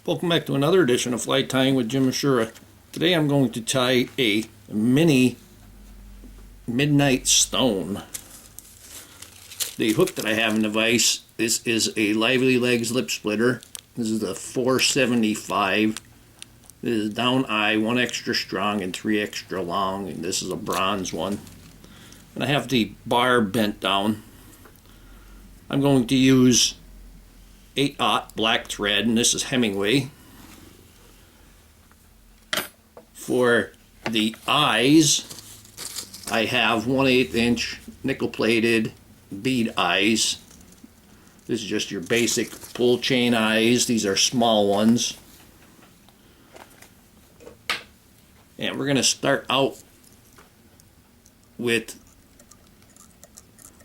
Welcome back to another edition of Fly Tying with Jim Misiura. Today I'm going to tie a mini midnight stone. The hook that I have in the vise, this is a Lively Legs lip splitter. This is the 475. This is down eye, 1 extra strong and 3 extra long, and this is a bronze one. And I have the bar bent down. I'm going to use 8/0 black thread, and this is Hemingway. For the eyes, I have 1/8 inch nickel plated bead eyes. This is just your basic pull chain eyes. These are small ones. And we're going to start out with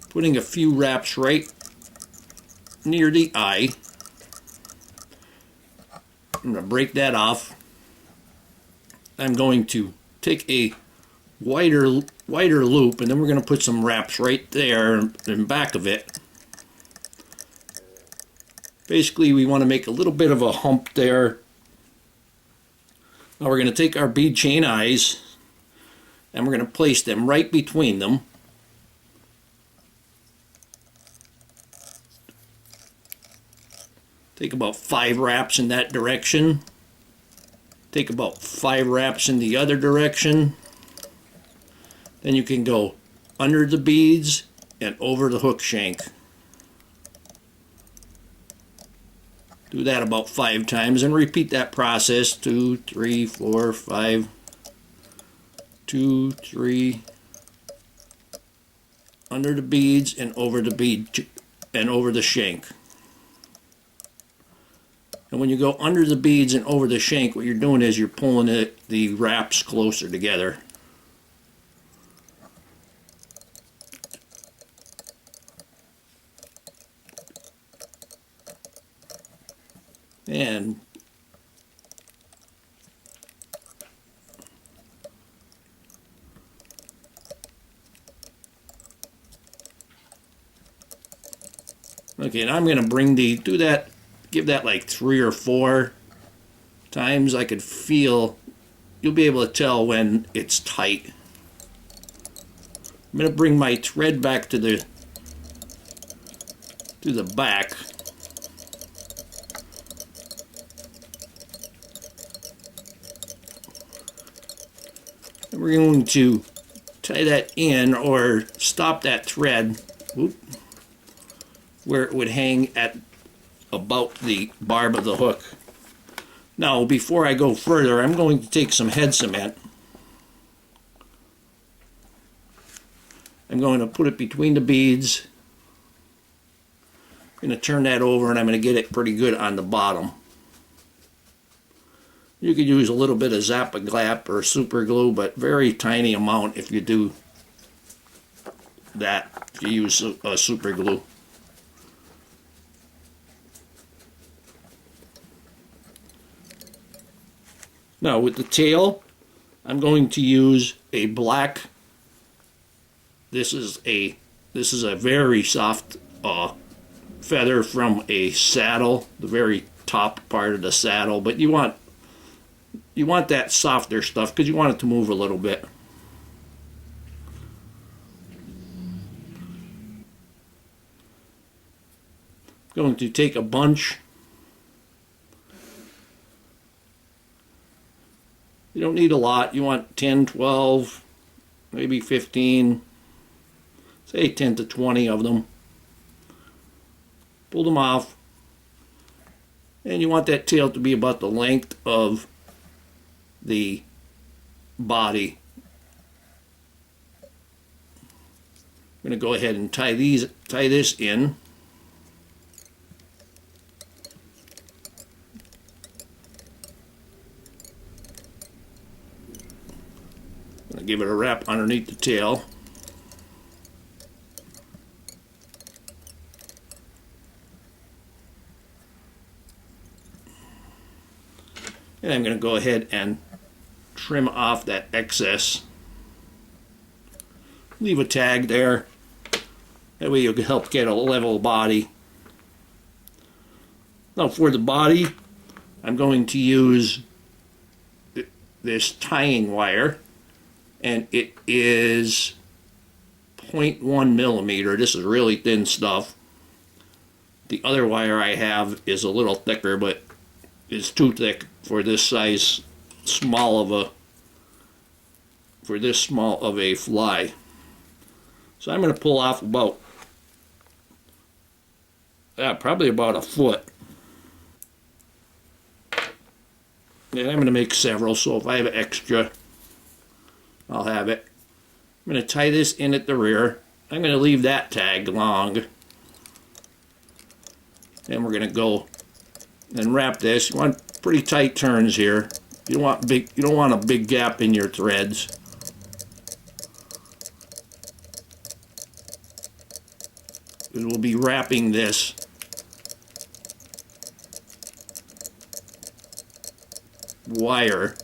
putting a few wraps right near the eye. I'm going to break that off. I'm going to take a wider loop, and then we're going to put some wraps right there in back of it. Basically, we want to make a little bit of a hump there. Now we're going to take our bead chain eyes, and we're going to place them right between them. Take about 5 wraps in that direction. Take about 5 wraps in the other direction. Then you can go under the beads and over the hook shank. Do that about 5 times and repeat that process. 2, 3, 4, 5. 2, 3. Under the beads and over the bead and over the shank. And when you go under the beads and over the shank, what you're doing is you're pulling the wraps closer together. And okay, and I'm going to bring give that like 3 or 4 times. I could feel, you'll be able to tell when it's tight. I'm going to bring my thread back to the back. And we're going to tie that in, or stop that thread where it would hang at about the barb of the hook. Now, before I go further, I'm going to take some head cement. I'm going to put it between the beads. I'm going to turn that over, and I'm going to get it pretty good on the bottom. You could use a little bit of Zap-A-Glap or super glue, but very tiny amount if you do that, if you use super glue. Now with the tail, I'm going to use a black. This is a very soft feather from a saddle, the very top part of the saddle. But you want that softer stuff because you want it to move a little bit. I'm going to take a bunch. You don't need a lot. You want 10, 12, maybe 15, say 10 to 20 of them. Pull them off. And you want that tail to be about the length of the body. I'm going to go ahead and tie this in. Give it a wrap underneath the tail. And I'm going to go ahead and trim off that excess. Leave a tag there. That way you'll help get a level body. Now for the body, I'm going to use this tying wire, and it is 0.1 millimeter. This is really thin stuff. The other wire I have is a little thicker, but is too thick for this size small of a fly. So I'm going to pull off about probably about a foot. And I'm going to make several, so if I have extra, I'll have it. I'm going to tie this in at the rear. I'm going to leave that tag long. And we're going to go and wrap this. You want pretty tight turns here. You don't want a big gap in your threads. And we'll be wrapping this wire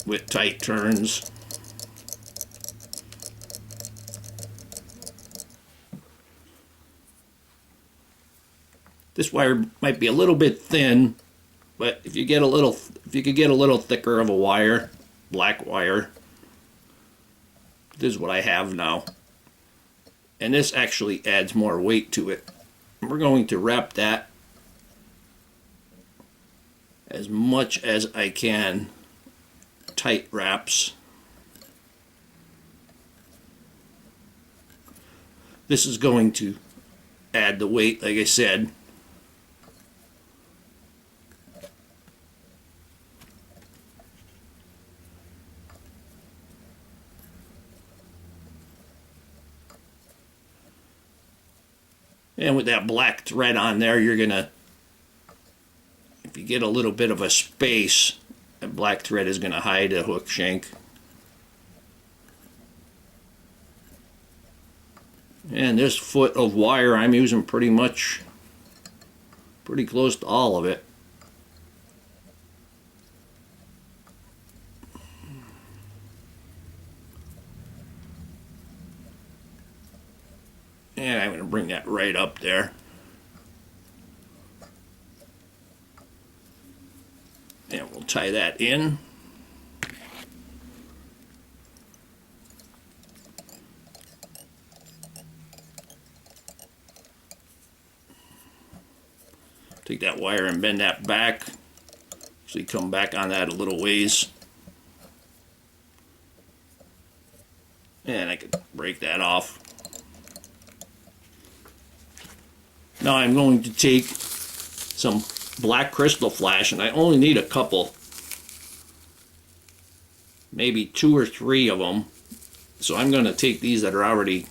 with tight turns. This wire might be a little bit thin, but if you could get a little thicker of a wire, black wire, this is what I have now. And this actually adds more weight to it. We're going to wrap that as much as I can, tight wraps. This is going to add the weight, like I said. And with that black thread on there, you're gonna, if you get a little bit of a space, that black thread is gonna hide a hook shank. And this foot of wire I'm using pretty close to all of it. And I'm going to bring that right up there. And we'll tie that in. Take that wire and bend that back. Actually come back on that a little ways. And I could break that off. Now I'm going to take some black Krystalflash, and I only need a couple, maybe 2 or 3 of them. So I'm going to take these that were already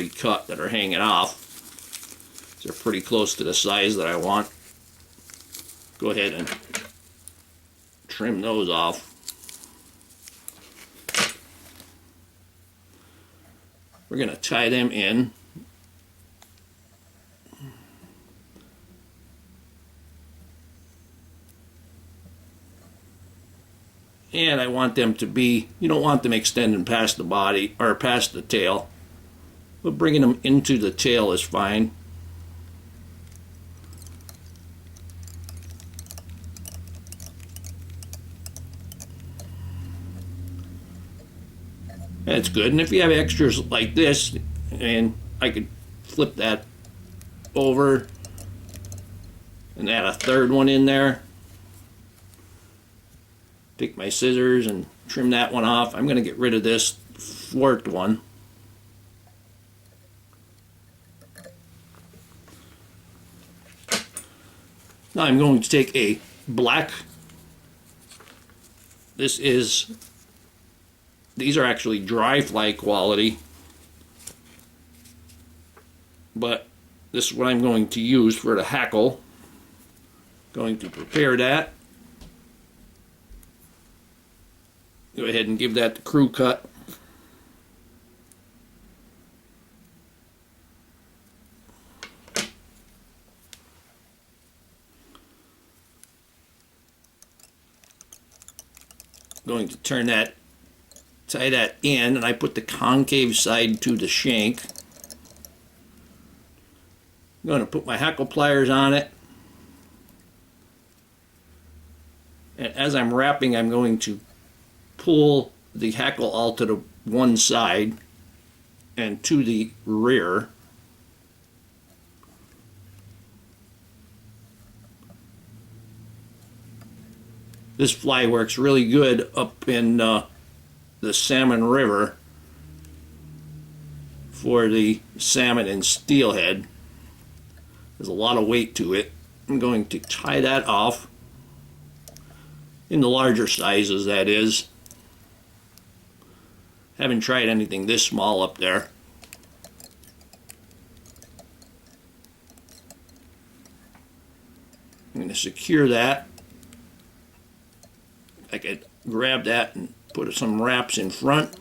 cut, that are hanging off. They're pretty close to the size that I want. Go ahead and trim those off. We're going to tie them in. And I want them to be, you don't want them extending past the body, or past the tail. But bringing them into the tail is fine. That's good. And if you have extras like this, and I could flip that over and add a third one in there. Take my scissors and trim that one off. I'm going to get rid of this forked one. Now I'm going to take a black, these are actually dry fly quality, but this is what I'm going to use for the Hackle. Going to prepare that. Go ahead and give that the crew cut. Going to turn that, tie that in, and I put the concave side to the shank. I'm going to put my Hackle pliers on it. as I'm wrapping, I'm going to pull the hackle all to the one side and to the rear. This fly works really good up in the Salmon River for the salmon and steelhead. There's a lot of weight to it. I'm going to tie that off, in the larger sizes that is. Haven't tried anything this small up there. I'm going to secure that. I could grab that and put some wraps in front.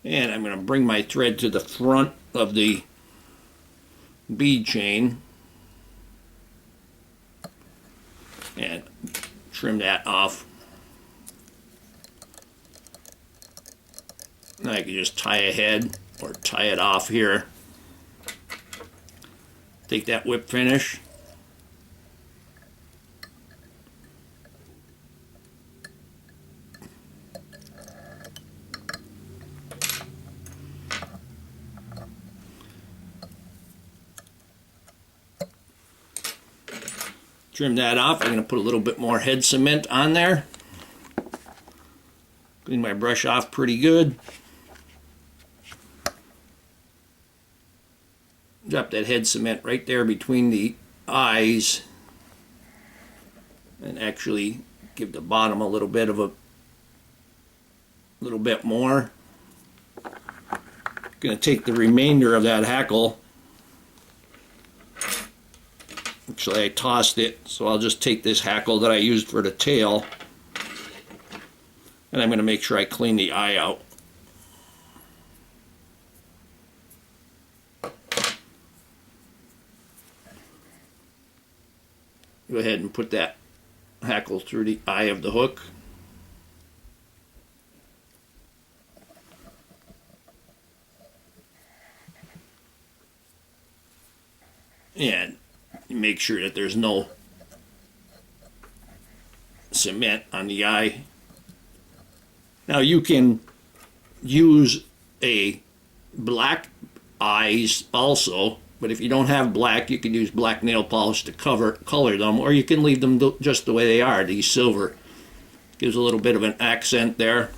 And I'm going to bring my thread to the front of the bead chain and trim that off. Now I can just tie a head or tie it off here. Take that whip finish. Trim that off. I'm going to put a little bit more head cement on there. Clean my brush off pretty good. Drop that head cement right there between the eyes and actually give the bottom a little bit more. Going to take the remainder of that hackle. Actually, I tossed it, so I'll just take this hackle that I used for the tail, and I'm going to make sure I clean the eye out. Go ahead and put that hackle through the eye of the hook. And make sure that there's no cement on the eye. Now you can use a black eyes also, but if you don't have black, you can use black nail polish to color them, or you can leave them just the way they are. These silver gives a little bit of an accent there.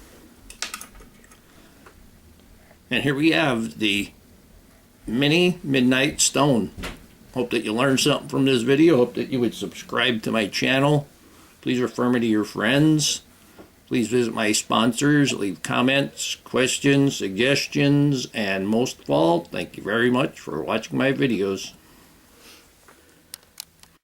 And here we have the mini midnight stone. Hope that you learned something from this video. Hope that you would subscribe to my channel. Please refer me to your friends. Please visit my sponsors. Leave comments, questions, suggestions, and most of all, thank you very much for watching my videos.